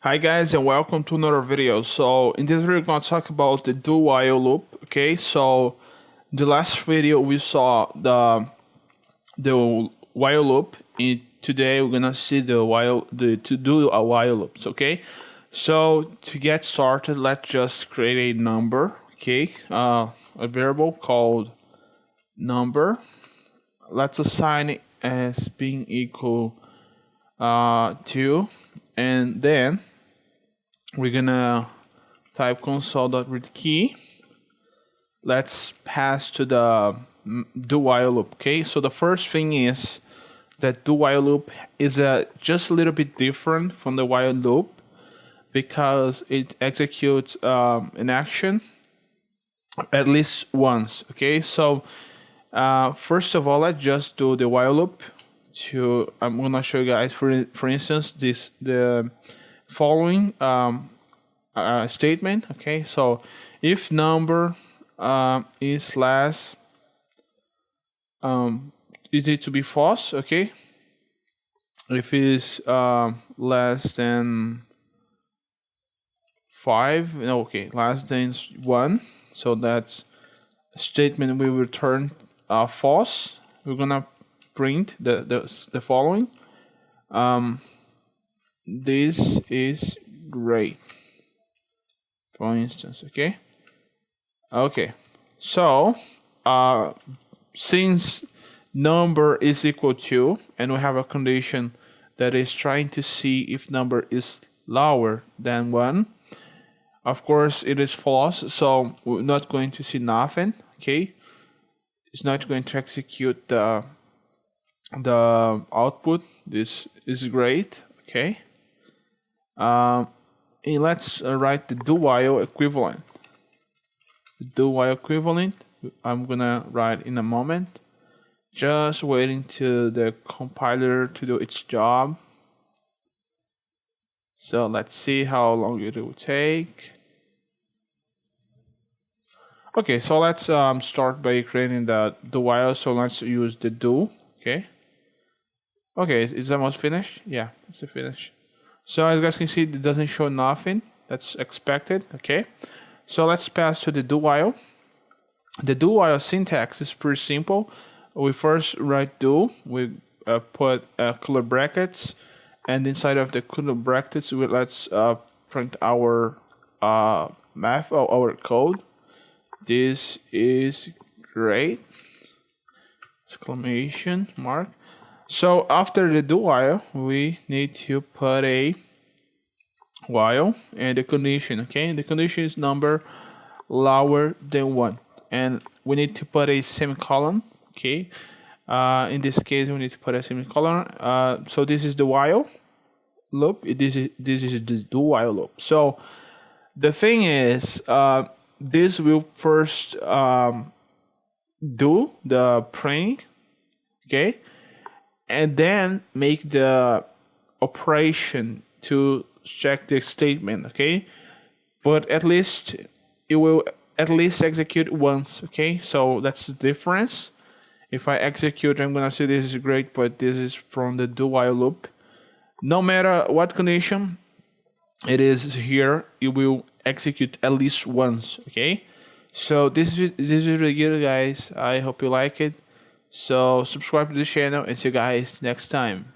Hi guys and welcome to another video. So in this video we're going to talk about the do while loop. Okay, so the last video we saw the while loop. Today we're gonna see the to do a while loops. Okay, so to get started, let's just create a number. Okay, a variable called number. Let's assign it as being equal to, and then we're gonna type console.read key. Let's pass to the do while loop. Okay, so the first thing is that do while loop is just a little bit different from the while loop because it executes an action at least once. Okay, so first of all, let's just do the while loop. I'm gonna show you guys for instance the following statement. Okay, so if number is less is it to be false. Okay, if it is less than 5, okay, less than 1, so that's a statement will return false. We're gonna print the following. This is great, for instance. Okay, so since number is equal to, and we have a condition that is trying to see if number is lower than 1, of course it is false, so we're not going to see nothing. Okay, it's not going to execute the output. This is great. Okay, and let's write the do while equivalent. The do while equivalent I'm gonna write in a moment. Just waiting to the compiler to do its job. So let's see how long it will take. Okay, so let's start by creating the do while. So let's use the do. Okay, is almost finished. Yeah, it's finished. So as you guys can see, it doesn't show nothing. That's expected. Okay, so let's pass to the do while. The do while syntax is pretty simple. We first write do. We put color brackets, and inside of the color brackets, let's print our math or our code. This is great! Exclamation mark. So after the do while, we need to put a while and the condition. Okay, the condition is number lower than 1, and we need to put a semicolon. Okay, in this case we need to put a semicolon. So this is the while loop. This is the do while loop. So the thing is, this will first do the printing. Okay, and then make the operation to check the statement. Okay, but at least it will at least execute once. Okay, so that's the difference. If I execute, I'm gonna say this is great, but this is from the do while loop. No matter what condition it is here, it will execute at least once. Okay, so this is really good, guys. I hope you like it. So subscribe to the channel and see you guys next time.